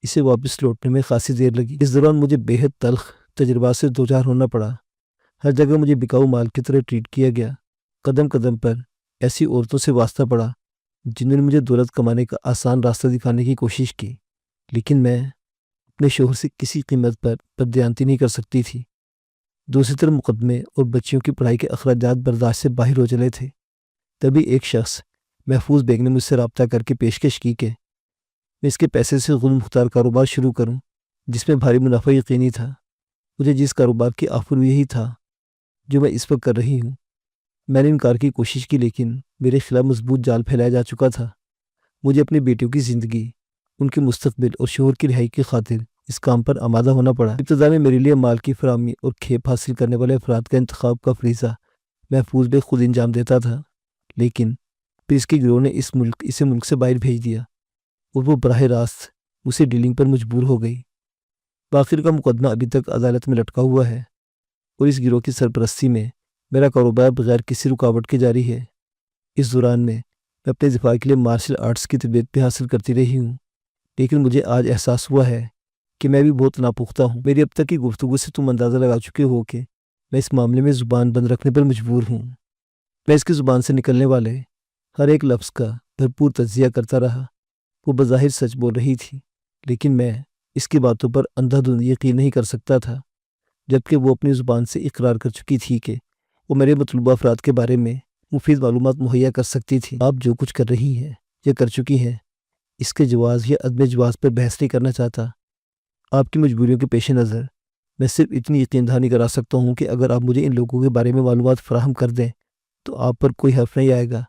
S1: اسے واپس لوٹنے میں خاصی دیر لگی۔ اس دوران مجھے بے حد تلخ تجربات سے دوچار ہونا پڑا۔ ہر جگہ مجھے بکاؤ مال کی طرح ٹریٹ کیا گیا۔ قدم قدم پر ایسی عورتوں سے واسطہ پڑا جنہوں نے مجھے دولت کمانے کا آسان راستہ دکھانے کی کوشش کی، لیکن میں اپنے شوہر سے کسی قیمت پر بددیانتی نہیں کر سکتی تھی۔ دوسری طرف مقدمے اور بچیوں کی پڑھائی کے اخراجات برداشت سے باہر ہو چلے تھے۔ تبھی ایک شخص محفوظ بیگ نے مجھ سے رابطہ کر کے پیشکش کی کہ میں اس کے پیسے سے خود مختار کاروبار شروع کروں جس میں بھاری منافع یقینی تھا۔ مجھے جس کاروبار کی آفر یہی تھا جو میں اس وقت کر رہی ہوں۔ میں نے انکار کی کوشش کی، لیکن میرے خلاف مضبوط جال پھیلایا جا چکا تھا۔ مجھے اپنی بیٹیوں کی زندگی، ان کے مستقبل اور شوہر کی رہائی کی خاطر اس کام پر آمادہ ہونا پڑا۔ ابتدا میں میرے لیے مال کی فراہمی اور کھیپ حاصل کرنے والے افراد کا انتخاب کا فریضہ محفوظ بے خود انجام دیتا تھا، لیکن پھر اس کے گروہ نے اسے ملک سے باہر بھیج دیا اور وہ براہ راست اسے ڈیلنگ پر مجبور ہو گئی۔ باقر کا مقدمہ ابھی تک عدالت میں لٹکا ہوا ہے اور اس گروہ کی سرپرستی میں میرا کاروبار بغیر کسی رکاوٹ کے جاری ہے۔ اس دوران میں اپنے دفاع کے لیے مارشل آرٹس کی تربیت بھی حاصل کرتی رہی ہوں، لیکن مجھے آج احساس ہوا ہے کہ میں بھی بہت ناپختہ ہوں۔ میری اب تک کی گفتگو سے تم اندازہ لگا چکے ہو کہ میں اس معاملے میں زبان بند رکھنے پر مجبور ہوں۔ میں اس کی زبان سے نکلنے والے ہر ایک لفظ کا بھرپور تجزیہ کرتا رہا۔ وہ بظاہر سچ بول رہی تھی، لیکن میں اس کی باتوں پر اندھا دھند یقین نہیں کر سکتا تھا، جبکہ وہ اپنی زبان سے اقرار کر چکی تھی کہ وہ میرے مطلوبہ افراد کے بارے میں مفید معلومات مہیا کر سکتی تھی۔ آپ جو کچھ کر رہی ہیں یا کر چکی ہیں، اس کے جواز یا عدم جواز پر بحث نہیں کرنا چاہتا۔ آپ کی مجبوریوں کے پیش نظر میں صرف اتنی یقین دہانی کرا سکتا ہوں کہ اگر آپ مجھے ان لوگوں کے بارے میں معلومات فراہم کر دیں تو آپ پر کوئی حرف نہیں آئے گا۔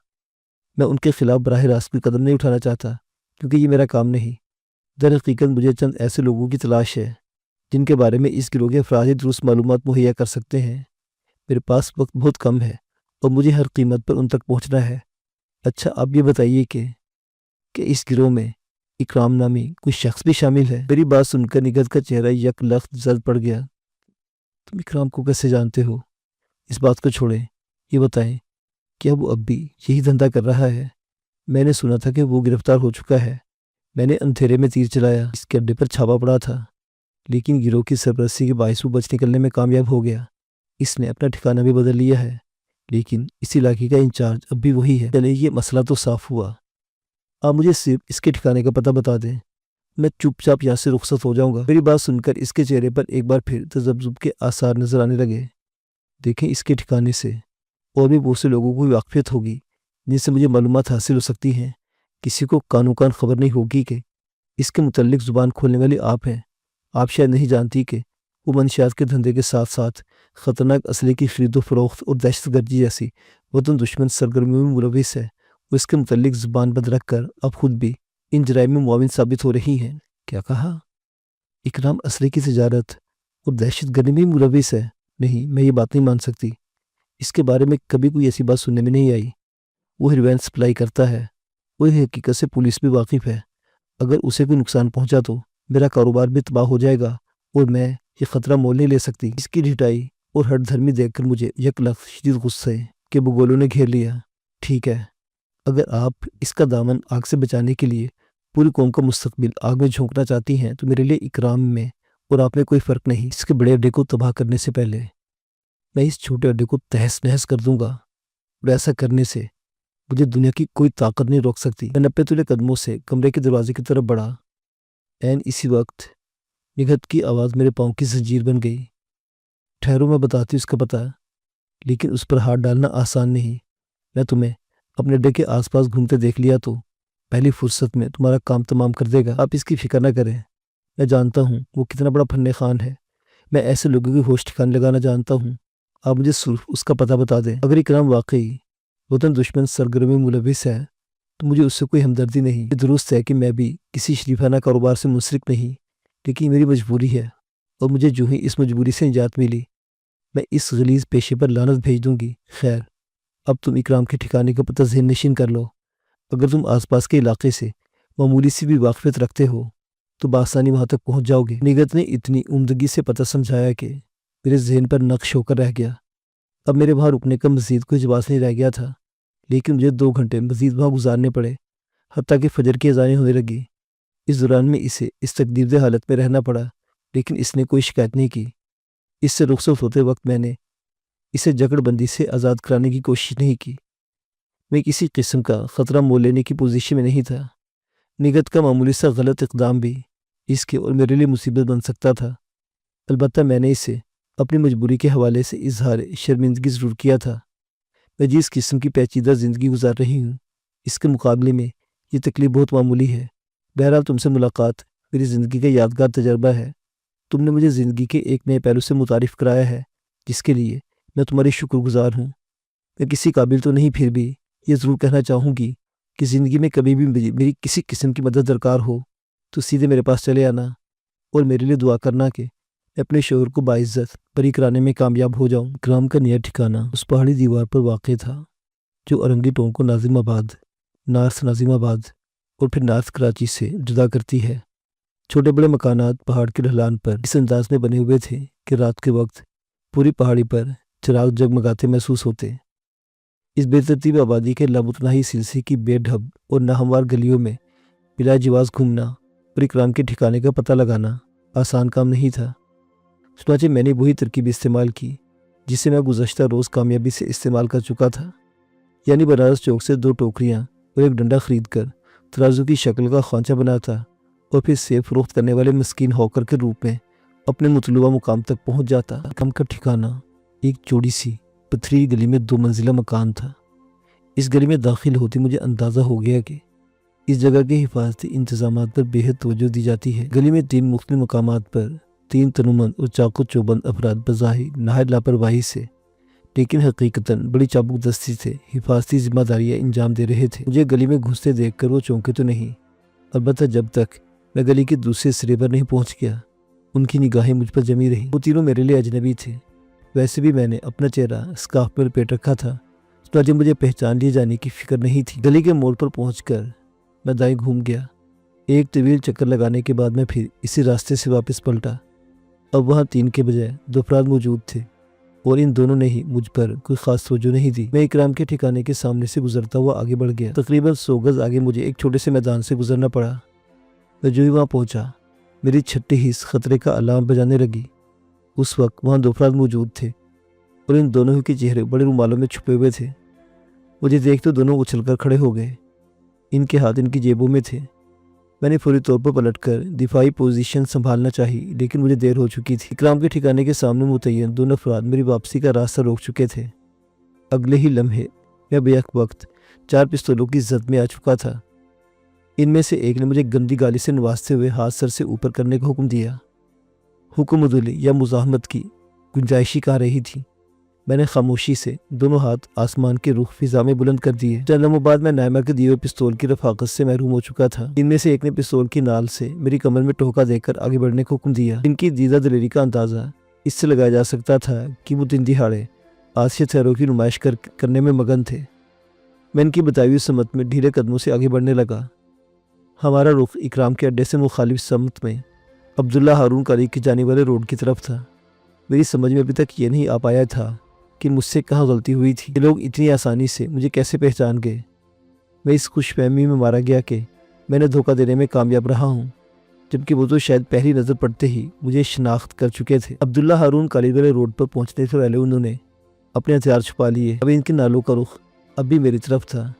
S1: میں ان کے خلاف براہ راست کوئی قدم نہیں اٹھانا چاہتا، کیونکہ یہ میرا کام نہیں۔ در حقیقت مجھے چند ایسے لوگوں کی تلاش ہے جن کے بارے میں اس گروہ کے افراد درست معلومات مہیا کر سکتے ہیں۔ میرے پاس وقت بہت کم ہے اور مجھے ہر قیمت پر ان تک پہنچنا ہے۔ اچھا، آپ یہ بتائیے کہ اس گروہ میں اکرام نامی کوئی شخص بھی شامل ہے؟ میری بات سن کر نگہت کا چہرہ یک لخت زرد پڑ گیا۔ تم اکرام کو کیسے جانتے ہو؟ اس بات کو چھوڑیں، یہ بتائیں کیا وہ اب بھی یہی دھندا کر رہا ہے؟ میں نے سنا تھا کہ وہ گرفتار ہو چکا ہے۔ میں نے اندھیرے میں تیر چلایا، اس کے اڈے پر چھاپا پڑا تھا، لیکن گروہ کی سرپرستی کے باعث وہ بچ نکلنے میں کامیاب ہو گیا۔ اس نے اپنا ٹھکانہ بھی بدل لیا ہے، لیکن اس علاقے کا انچارج اب بھی وہی ہے۔ چلے، یہ مسئلہ تو صاف ہوا۔ آپ مجھے صرف اس کے ٹھکانے کا پتہ بتا دیں، میں چپ چاپ یہاں سے رخصت ہو جاؤں گا۔ میری بات سن کر اس کے چہرے پر ایک بار پھر تذبذب کے آثار نظر آنے لگے۔ دیکھیں، اس کے ٹھکانے سے اور بھی بہت سے لوگوں کو واقفیت ہوگی جن سے مجھے معلومات حاصل ہو سکتی ہیں۔ کسی کو کانو کان خبر نہیں ہوگی کہ اس کے متعلق زبان کھولنے والی آپ ہیں۔ آپ شاید نہیں جانتی کہ وہ منشیات کے دھندے کے ساتھ ساتھ خطرناک اسلحے کی خرید و فروخت اور دہشت گردی جیسی وطن دشمن سرگرمیوں میں ملوث ہے۔ وہ اس کے متعلق زبان بند رکھ کر اب خود بھی ان جرائم میں معاون ثابت ہو رہی ہیں۔ کیا کہا؟ اکرام اسلحے کی تجارت اور دہشت گردی میں ملوث ہے؟ نہیں، میں یہ بات نہیں مان سکتی۔ اس کے بارے میں کبھی کوئی ایسی بات سننے میں نہیں آئی۔ وہ ہیروئن سپلائی کرتا ہے، وہ حقیقت سے پولیس بھی واقف ہے۔ اگر اسے کوئی نقصان پہنچا تو میرا کاروبار بھی تباہ ہو جائے گا اور میں یہ خطرہ مول نہیں لے سکتی۔ اس کی ڈھٹائی اور ہٹ دھرمی دیکھ کر مجھے یک لخت شدید غصے کے بگولوں نے گھیر لیا۔ ٹھیک ہے، اگر آپ اس کا دامن آگ سے بچانے کے لیے پوری قوم کا مستقبل آگ میں جھونکنا چاہتی ہیں تو میرے لیے اکرام میں اور آپ میں کوئی فرق نہیں۔ اس کے بڑے اڈے کو تباہ کرنے سے پہلے میں اس چھوٹے اڈے کو تہس نہس کر دوں گا، اور ایسا کرنے سے مجھے دنیا کی کوئی طاقت نہیں روک سکتی۔ میں 90 تلے قدموں سے کمرے کے دروازے کی طرف بڑھا۔ اسی وقت نگہت کی آواز میرے پاؤں کی زنجیر بن گئی۔ ٹھہرو میں بتاتی ہوں اس کا پتہ، لیکن اس پر ہاتھ ڈالنا آسان نہیں۔ میں تمہیں اپنے اڈے کے آس پاس گھومتے دیکھ لیا تو پہلی فرصت میں تمہارا کام تمام کر دے گا۔ آپ اس کی فکر نہ کریں، میں جانتا ہوں وہ کتنا بڑا فن خان ہے۔ میں ایسے لوگوں کی ہوش ٹھکانے لگانا جانتا ہوں۔ آپ مجھے صرف اس کا پتہ بتا دیں۔ اگر اکرام واقعی وطن دشمن سرگرمی ملوث ہے تو مجھے اس سے کوئی ہمدردی نہیں۔ یہ درست ہے کہ میں بھی کسی شریفانہ کاروبار سے منسلک نہیں، لیکن یہ میری مجبوری ہے، اور مجھے جو ہی اس مجبوری سے نجات ملی میں اس غلیظ پیشے پر لعنت بھیج دوں گی۔ خیر، اب تم اکرام کے ٹھکانے کا پتہ ذہن نشین کر لو۔ اگر تم آس پاس کے علاقے سے معمولی سی بھی واقفیت رکھتے ہو تو بآسانی وہاں تک پہنچ جاؤ گے۔ نگہت نے اتنی عمدگی سے پتہ سمجھایا کہ میرے ذہن پر نقش ہو کر رہ گیا۔ اب میرے وہاں رکنے کا مزید کوئی جواز نہیں رہ گیا تھا، لیکن مجھے 2 گھنٹے مزید وہاں گزارنے پڑے، حتیٰ کہ فجر کی اذانیں ہونے لگی۔ اس دوران میں اسے اس تکلیف دہ حالت میں رہنا پڑا، لیکن اس نے کوئی شکایت نہیں کی۔ اس سے رخصت ہوتے وقت میں نے اسے جکڑ بندی سے آزاد کرانے کی کوشش نہیں کی۔ میں کسی قسم کا خطرہ مول لینے کی پوزیشن میں نہیں تھا۔ نگہت کا معمولی سا غلط اقدام بھی اس کے اور میرے لیے مصیبت بن سکتا تھا۔ البتہ میں نے اسے اپنی مجبوری کے حوالے سے اظہار شرمندگی ضرور کیا تھا۔ میں جس قسم کی پیچیدہ زندگی گزار رہی ہوں اس کے مقابلے میں یہ تکلیف بہت معمولی ہے۔ بہرحال تم سے ملاقات میری زندگی کا یادگار تجربہ ہے۔ تم نے مجھے زندگی کے ایک نئے پہلو سے متعارف کرایا ہے، جس کے لیے میں تمہاری شکر گزار ہوں۔ میں کسی قابل تو نہیں، پھر بھی یہ ضرور کہنا چاہوں گی کہ زندگی میں کبھی بھی میری کسی قسم کی مدد درکار ہو تو سیدھے میرے پاس چلے آنا، اور میرے لیے دعا کرنا کہ میں اپنے شوہر کو باعزت بری کرانے میں کامیاب ہو جاؤں۔ اکرام کا نیا ٹھکانہ اس پہاڑی دیوار پر واقع تھا جو ارنگی ٹون کو ناظم آباد، نارتھ ناظم آباد اور پھر نارتھ کراچی سے جدا کرتی ہے۔ چھوٹے بڑے مکانات پہاڑ کے ڈھلان پر اس انداز میں بنے ہوئے تھے کہ رات کے وقت پوری پہاڑی پر چراغ جگمگاتے محسوس ہوتے۔ اس بے ترتیب آبادی کے لامتناہی سلسلے کی بے ڈھب اور ناہموار گلیوں میں بلا جواز گھومنا اور اکرام کے ٹھکانے کا پتہ لگانا آسان کام نہیں تھا۔ چنانچہ میں نے وہی ترکیب استعمال کی جسے میں گزشتہ روز کامیابی سے استعمال کر چکا تھا، یعنی بنارس چوک سے 2 ٹوکریاں اور ایک ڈنڈا خرید کر ترازو کی شکل کا خوانچہ بناتا اور پھر سیب فروخت کرنے والے مسکین ہوکر کے روپ میں اپنے مطلوبہ مقام تک پہنچ جاتا۔ اکرام کا ٹھکانہ ایک چوڑی سی پتھری گلی میں 2 منزلہ مکان تھا۔ اس گلی میں داخل ہوتے مجھے اندازہ ہو گیا کہ اس جگہ کے حفاظتی انتظامات پر بے حد توجہ دی جاتی ہے۔ گلی میں 3 مختلف مقامات پر 3 تنومند اور چاقو چوبند افراد بظاہر نہایت لاپرواہی سے لیکن حقیقتاً بڑی چابک دستی سے حفاظتی ذمہ داریاں انجام دے رہے تھے۔ مجھے گلی میں گھستے دیکھ کر وہ چونکے تو نہیں، البتہ جب تک میں گلی کے دوسرے سرے پر نہیں پہنچ گیا ان کی نگاہیں مجھ پر جمی رہی۔ وہ تینوں میرے لیے اجنبی تھے۔ ویسے بھی میں نے اپنا چہرہ اسکارف میں لپیٹ رکھا تھا، چنانچہ مجھے پہچان لیے جانے کی فکر نہیں تھی۔ گلی کے موڑ پر پہنچ کر میں دائیں گھوم گیا۔ ایک طویل چکر لگانے کے بعد میں پھر اسی راستے سے واپس پلٹا۔ اب وہاں 3 کے بجائے 2 افراد موجود تھے، اور ان دونوں نے ہی مجھ پر کوئی خاص توجہ نہیں دی۔ میں اکرام کے ٹھکانے کے سامنے سے گزرتا ہوا آگے بڑھ گیا۔ تقریباً 100 گز آگے مجھے ایک چھوٹے سے میدان سے گزرنا پڑا۔ میں جو ہی وہاں پہنچا میری چھٹی حس خطرے کا الارم بجانے لگی۔ اس وقت وہاں 2 افراد موجود تھے اور ان دونوں کے چہرے بڑے رومالوں میں چھپے ہوئے تھے۔ مجھے دیکھ تو دونوں اچھل کر کھڑے ہو گئے۔ ان کے ہاتھ ان کی جیبوں میں تھے۔ میں نے فوری طور پر پلٹ کر دفاعی پوزیشن سنبھالنا چاہی، لیکن مجھے دیر ہو چکی تھی۔ اکرام کے ٹھکانے کے سامنے متعین 2 افراد میری واپسی کا راستہ روک چکے تھے۔ اگلے ہی لمحے میں بیک وقت 4 پستولوں کی زد میں آ چکا تھا۔ ان میں سے ایک نے مجھے گندی گالی سے نوازتے ہوئے ہاتھ سر سے اوپر کرنے کا حکم دیا۔ حکم عدولی یا مزاحمت کی گنجائش ہی کہاں رہی تھی۔ میں نے خاموشی سے دونوں ہاتھ آسمان کے رخ فضا میں بلند کر دیے۔ چند لمحوں بعد میں نائمہ کے دیے ہوئے پستول کی رفاقت سے محروم ہو چکا تھا۔ ان میں سے ایک نے پستول کی نال سے میری کمر میں ٹوکا دے کر آگے بڑھنے کا حکم دیا۔ ان کی دیدہ دلیری کا اندازہ اس سے لگایا جا سکتا تھا کہ وہ دن دہاڑے آسیت خیروں کی نمائش کرنے میں مگن تھے۔ میں ان کی بتائی ہوئی سمت میں ڈھیلے قدموں سے آگے بڑھنے لگا۔ ہمارا رخ اکرام کے اڈے سے مخالف سمت میں عبداللہ ہارون کالج کی جانے والے روڈ کی طرف تھا۔ میری سمجھ میں ابھی تک یہ نہیں آ پایا تھا کہ مجھ سے کہاں غلطی ہوئی تھی۔ یہ لوگ اتنی آسانی سے مجھے کیسے پہچان گئے۔ میں اس خوش فہمی میں مارا گیا کہ میں نے دھوکہ دینے میں کامیاب رہا ہوں، جبکہ وہ تو شاید پہلی نظر پڑتے ہی مجھے شناخت کر چکے تھے۔ عبداللہ ہارون کالج والے روڈ پر پہنچنے سے پہلے انہوں نے اپنے ہتھیار چھپا لیے۔ اب ان کے نالوں کا رخ اب بھی میری طرف تھا۔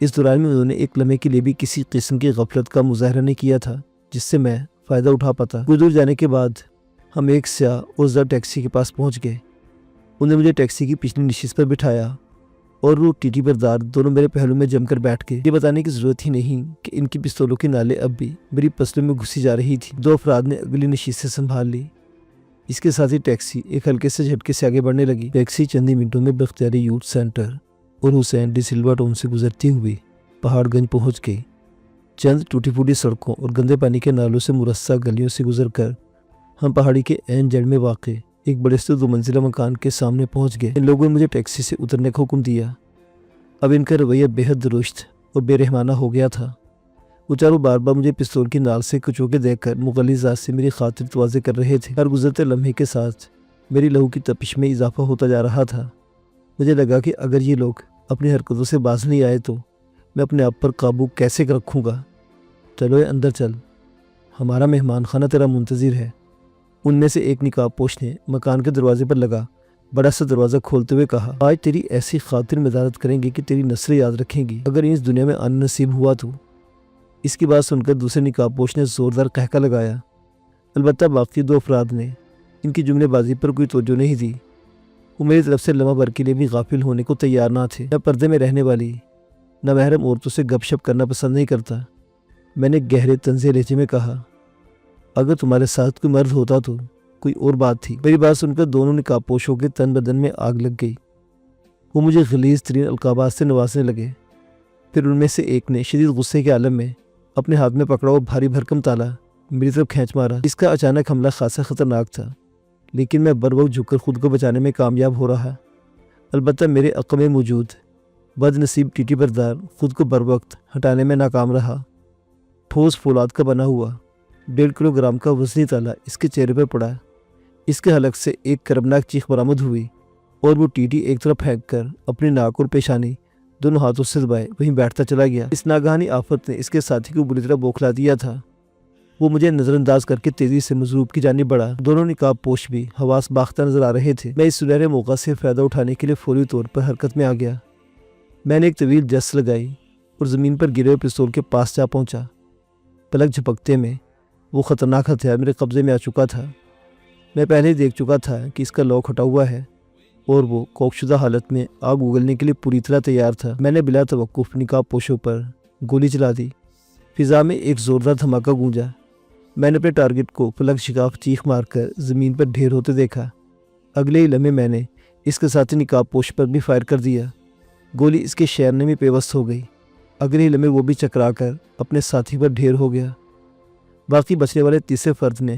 S1: اس دوران میں انہوں نے ایک لمحے کے لیے بھی کسی قسم کی غفلت کا مظاہرہ نہیں کیا تھا جس سے میں فائدہ اٹھا پاتا۔ کچھ دور جانے کے بعد ہم ایک سیاہ اور زرد ٹیکسی کے پاس پہنچ گئے۔ انہوں نے مجھے ٹیکسی کی پچھلی نشست پر بٹھایا اور وہ ٹی ٹی بردار دونوں میرے پہلو میں جم کر بیٹھ گئے۔ یہ بتانے کی ضرورت ہی نہیں کہ ان کی پستولوں کی نالیں اب بھی میری پسلیوں میں گھسی جا رہی تھی۔ 2 افراد نے اگلی نشستیں سنبھال لی۔ اس کے ساتھ ہی ٹیکسی ایک ہلکے سے جھٹکے سے آگے بڑھنے لگی۔ ٹیکسی چند ہی منٹوں میں بختیاری یوتھ سینٹر اور حسین ڈی سلوا ٹاؤن سے گزرتی ہوئی پہاڑ گنج پہنچ گئی۔ چند ٹوٹی پھوٹی سڑکوں اور گندے پانی کے نالوں سے مرصع گلیوں سے گزر کر ہم پہاڑی کے عین جڑ میں واقع ایک بڑے سے 2 منزلہ مکان کے سامنے پہنچ گئے۔ ان لوگوں نے مجھے ٹیکسی سے اترنے کا حکم دیا۔ اب ان کا رویہ بے حد درست اور بے رحمانہ ہو گیا تھا۔ وہ چاروں بار بار مجھے پستول کی نال سے کچو کے دیکھ کر مغلظات سے میری خاطر تواضع کر رہے تھے۔ ہر گزرتے لمحے کے ساتھ میری لہو کی تپش میں اضافہ ہوتا جا رہا تھا۔ مجھے لگا کہ اگر یہ لوگ اپنی حرکتوں سے باز نہیں آئے تو میں اپنے آپ پر قابو کیسے رکھوں گا۔ چلو اندر چل، ہمارا مہمان خانہ تیرا منتظر ہے۔ ان میں سے ایک نقاب پوش نے مکان کے دروازے پر لگا بڑا سا دروازہ کھولتے ہوئے کہا، آج تیری ایسی خاطر مدارت کریں گے کہ تیری نسلیں یاد رکھیں گی اگر اس دنیا میں آنا نصیب ہوا تو۔ اس کی بات سن کر دوسرے نقاب پوش نے زوردار قہقہ لگایا۔ البتہ باقی 2 افراد نے ان کی جملے بازی پر کوئی توجہ نہیں دی۔ وہ میری طرف سے لمحہ بھر کے لیے بھی غافل ہونے کو تیار نہ تھے۔ میں پردے میں رہنے والی نامحرم عورتوں سے گپ شپ کرنا پسند نہیں کرتا۔ میں نے گہرے طنزیہ لہجے میں کہا، اگر تمہارے ساتھ کوئی مرد ہوتا تو کوئی اور بات تھی۔ میری بات سن کر دونوں نقاب پوشوں کے تن بدن میں آگ لگ گئی۔ وہ مجھے غلیظ ترین القابات سے نوازنے لگے۔ پھر ان میں سے ایک نے شدید غصے کے عالم میں اپنے ہاتھ میں پکڑا اور بھاری بھرکم تالا میری طرف کھینچ مارا۔ اس کا اچانک حملہ خاصا خطرناک تھا، لیکن میں بر وقت جھک کر خود کو بچانے میں کامیاب ہو رہا۔ البتہ میرے عقب میں موجود بد نصیب ٹی ٹی بردار خود کو بر وقت ہٹانے میں ناکام رہا۔ ٹھوس فولاد کا بنا ہوا 1.5 کلو گرام کا وزنی تالا اس کے چہرے پر پڑا۔ اس کے حلق سے ایک کربناک چیخ برآمد ہوئی اور وہ ٹی ٹی ایک طرف پھینک کر اپنی ناک اور پیشانی دونوں ہاتھوں سے دبائے وہیں بیٹھتا چلا گیا۔ اس ناگہانی آفت نے اس کے ساتھی کو بری طرح بوکھلا دیا تھا۔ وہ مجھے نظر انداز کر کے تیزی سے مضروب کی جانب بڑھا۔ دونوں نقاب پوش بھی حواس باختہ نظر آ رہے تھے۔ میں اس سنہرے موقع سے فائدہ اٹھانے کے لیے فوری طور پر حرکت میں آ گیا۔ میں نے ایک طویل جس لگائی اور زمین پر گرے ہوئے پستول کے پاس جا پہنچا۔ پلک جھپکتے میں وہ خطرناک ہتھیار میرے قبضے میں آ چکا تھا۔ میں پہلے ہی دیکھ چکا تھا کہ اس کا لاک ہٹا ہوا ہے اور وہ کوک شدہ حالت میں آگ اگلنے کے لیے پوری طرح تیار تھا۔ میں نے بلا توقف نقاب پوشوں پر گولی چلا دی۔ فضا میں ایک زوردار دھماکہ گونجا۔ میں نے اپنے ٹارگٹ کو فلک شکاف چیخ مار کر زمین پر ڈھیر ہوتے دیکھا۔ اگلے ہی لمحے میں نے اس کے ساتھی نقاب پوش پر بھی فائر کر دیا۔ گولی اس کے شیرنے میں پیوست ہو گئی۔ اگلے ہی لمحے وہ بھی چکرا کر اپنے ساتھی پر ڈھیر ہو گیا۔ باقی بچنے والے تیسرے فرد نے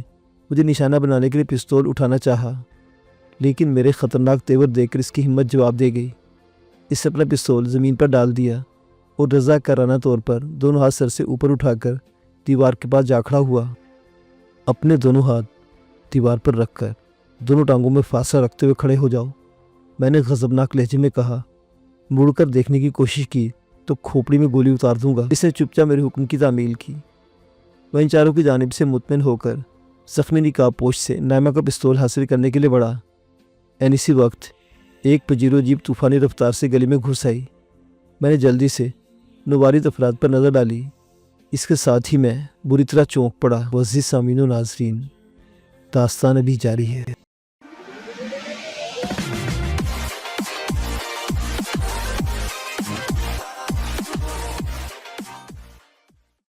S1: مجھے نشانہ بنانے کے لیے پستول اٹھانا چاہا، لیکن میرے خطرناک تیور دیکھ کر اس کی ہمت جواب دے گئی۔ اس سے اپنا پستول زمین پر ڈال دیا اور رضاکارانہ طور پر دونوں ہاتھ سر سے اوپر اٹھا کر دیوار کے پاس جا کھڑا ہوا۔ اپنے دونوں ہاتھ دیوار پر رکھ کر دونوں ٹانگوں میں فاصلہ رکھتے ہوئے کھڑے ہو جاؤ، میں نے غضبناک لہجے میں کہا۔ مڑ کر دیکھنے کی کوشش کی تو کھوپڑی میں گولی اتار دوں گا۔ اس نے چپ چاپ میرے حکم کی تعمیل کی۔ وہ ان چاروں کی جانب سے مطمئن ہو کر زخمی نقاب پوش سے نائمہ کا پستول حاصل کرنے کے لیے بڑھا۔ اسی وقت ایک پجیرو جیپ طوفانی رفتار سے گلی میں گھس آئی۔ میں نے جلدی سے نوارد افراد پر نظر ڈالی۔ اس کے ساتھ ہی میں بری طرح چونک پڑا۔ معزز سامعین و ناظرین، داستان ابھی جاری ہے۔